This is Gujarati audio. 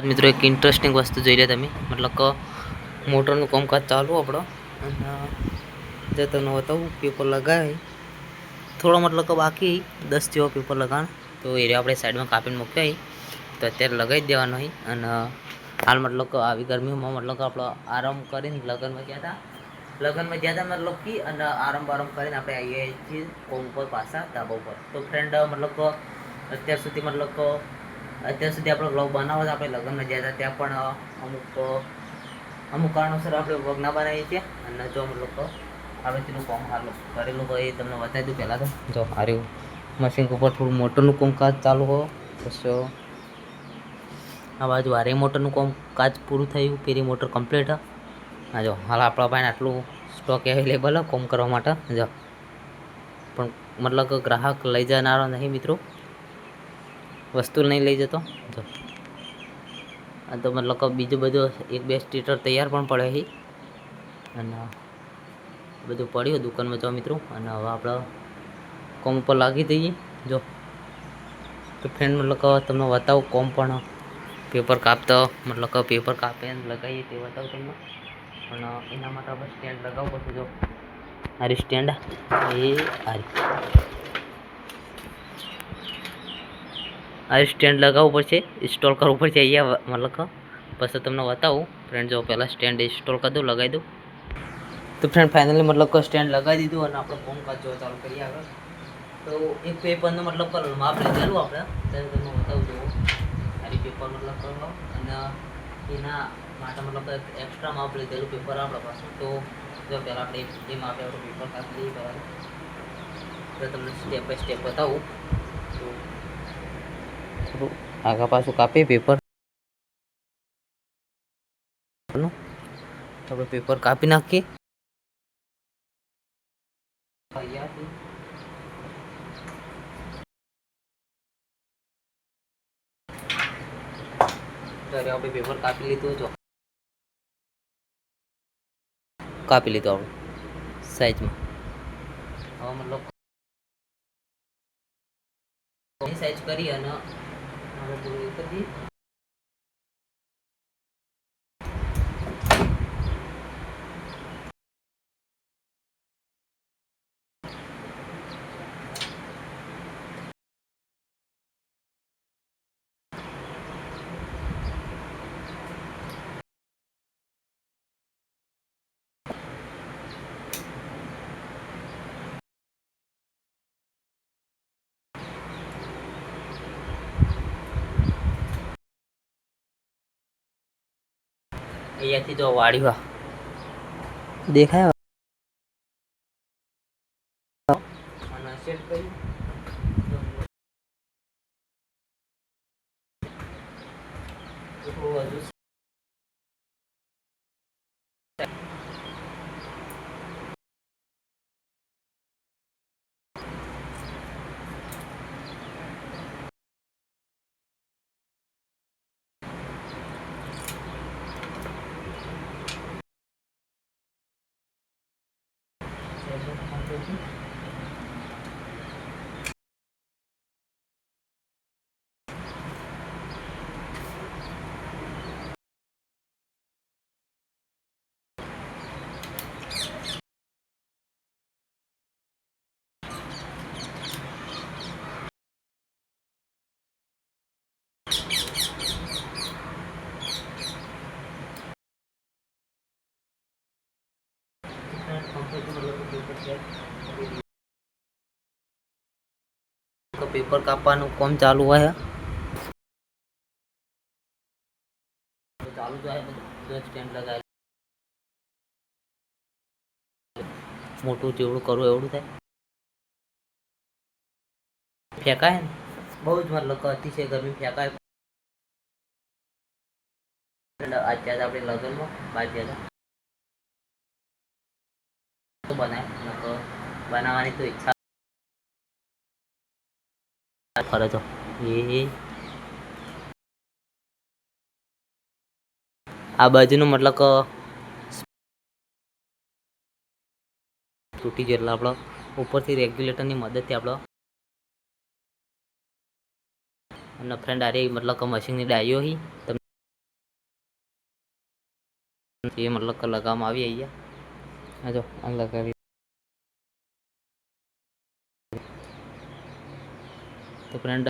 મિત્રો એક ઇન્ટરેસ્ટિંગ વસ્તુ જોઈ રહ્યા તમે, મતલબ કે મોટરનું કામકાજ ચાલુ આપણો. અને જે તમને બતાવું, પેપર લગાવે થોડો, મતલબ કે બાકી 10 જેવો પેપર લગાવે તો એ આપણે સાઈડમાં કાપીને મૂકી તો અત્યારે લગાવી જ દેવાનો હોય. અને હાલ મતલબ કે આવી ગરમીમાં મતલબ કે આપણો આરામ કરીને લગ્નમાં ગયા હતા મતલબ કે, અને આરામ કરીને આપણે આવીએ છીએ કોમ ઉપર, પાછા ધાબા ઉપર. તો ફ્રેન્ડ મતલબ કે અત્યાર સુધી આપણે વ્લોગ બનાવો તો આપણે લગ્નમાં ગયા હતા, ત્યાં પણ અમુક કારણોસર આપણે વ્લોગ ના બનાવીએ છીએ. અને જો મતલબ કે આપણે તેનું કામ હાલ કરેલું હોય એ તમને બતાવી દઉં. પહેલાં તો જો આર્યું મશીન ઉપર થોડું મોટરનું કામકાજ ચાલુ હોય, પછી આ બાજુ આરે મોટરનું કામકાજ પૂરું થયું, પેલી મોટર કમ્પ્લીટ. હા જો હાલ આપણા પાસે આટલું સ્ટોક અવેલેબલ હોય કોમ કરવા માટે. જો પણ મતલબ કે ગ્રાહક લઈ જનારો નહીં મિત્રો, વસ્તુ નહીં લઈ જતો. જો આ તો મતલબ કે બીજું બધું એક બે સ્ટીટર તૈયાર પણ પડે છે, અને બધું પડ્યું દુકાનમાં. જો મિત્રો, અને હવે આપણે કોમ ઉપર લાગી દઈએ. જો તો ફ્રેન્ડ મતલબ કે તમને બતાવું કોમ, પણ પેપર કાપતો મતલબ કે પેપર કાપે લગાવીએ તે બતાવું તમને. પણ એના માટે આપણે સ્ટેન્ડ લગાવવું પડશે. જો આરી સ્ટેન્ડ આ સ્ટેન્ડ લગાવવું પડશે, ઇન્સ્ટોલ કરવું પડશે અહીંયા મતલબ કે. પછી તમને બતાવું ફ્રેન્ડ. જો પહેલાં સ્ટેન્ડ ઇન્સ્ટોલ કરી દઉં, લગાવી દઉં. તો ફ્રેન્ડ ફાઇનલી મતલબ કે સ્ટેન્ડ લગાવી દીધું, અને આપણે કામકાજ જો ચાલુ કરીએ આગળ. તો એક પેપરનો મતલબ માપ લીધેલું આપણે, ત્યારે તમને બતાવું. જુઓ આરી પેપર મતલબ કરો, અને એના માટે મતલબ એક્સ્ટ્રા માપ લીધેલું પેપર આપણા પાસે. તો જો પહેલાં આપણે એ માપે આપણું પેપર કાપી લઈએ પહેલાં. તો તમને સ્ટેપ બાય સ્ટેપ બતાવું. તો થોડું આગા પાછું કાપીએ પેપર. આપણે પેપર કાપી નાખીએ. ત્યારે આપણે પેપર કાપી લીધું. જો કાપી લીધું આપણે સાઈઝમાં. હવે મતલબ સાઈઝ કરી અને કરી. અહીંયાથી જો વાળીવા દેખાય અને સેટ કરી. પેપર કાપવાનું કામ ચાલુ હોય, ચાલુ જાય બધું. સ્ટેન્ડ લગાવેલું મોટું જેવડું કરવું એવડું થાય. ફેંકાય ને બહુ જ મતલબ અતિશય ગરમી ફેંકાય. અત્યારે આપણે લગ્નમાં બહાર ગયા હતા, બનાવવાની તો ઈચ્છા કરે તો એ આ બાજુનું મતલબ કે તૂટી ગયેલા આપણો ઉપરથી રેગ્યુલેટરની મદદથી આપણો. અને ફ્રેન્ડ આરે મતલબ કે મશીનની ડાયો હી એ મતલબ કે લગાવવામાં આવી અહીંયા આ જો આ લગાવી તો ફ્રેન્ડ